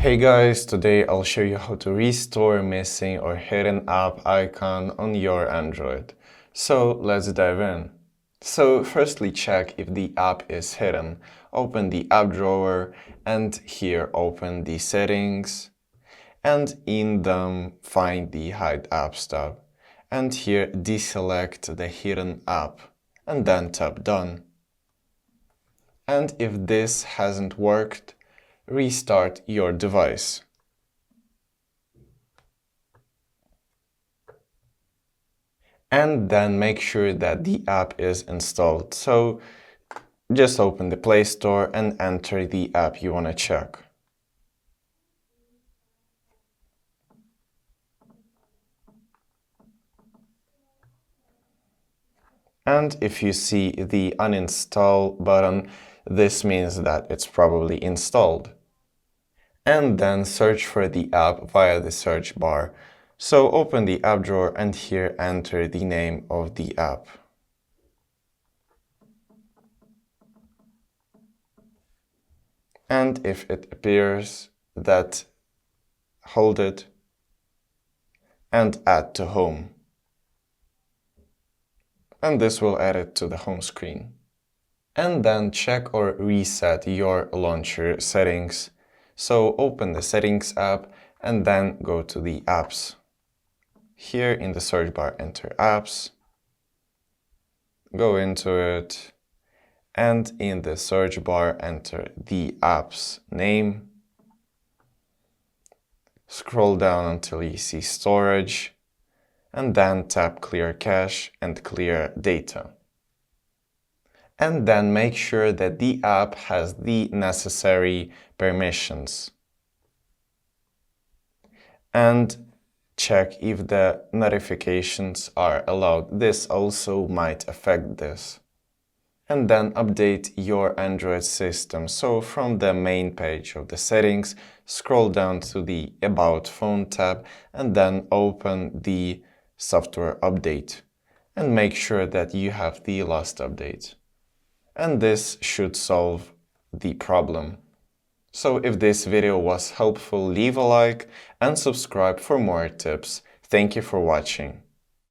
Hey guys, today I'll show you how to restore missing or hidden app icon on your Android. So let's dive in. So firstly, check if the app is hidden. Open the app drawer and here open the settings and in them find the hide apps tab. And here deselect the hidden app and then tap done. And if this hasn't worked, restart your device. And then make sure that the app is installed. So just open the Play Store and enter the app you want to check. And if you see the uninstall button, this means that it's probably installed. And then search for the app via the search bar. So open the app drawer and here enter the name of the app. And if it appears, that hold it and add to home. And this will add it to the home screen. And then check or reset your launcher settings. So open the settings app and then go to the apps. Here in the search bar, enter apps, go into it, and in the search bar, enter the app's name. Scroll down until you see storage, and then tap clear cache and clear data. And then make sure that the app has the necessary permissions. And check if the notifications are allowed. This also might affect this. And then update your Android system. So from the main page of the settings, scroll down to the About Phone tab and then open the software update. And make sure that you have the last update. And this should solve the problem. So if this video was helpful, leave a like and subscribe for more tips. Thank you for watching.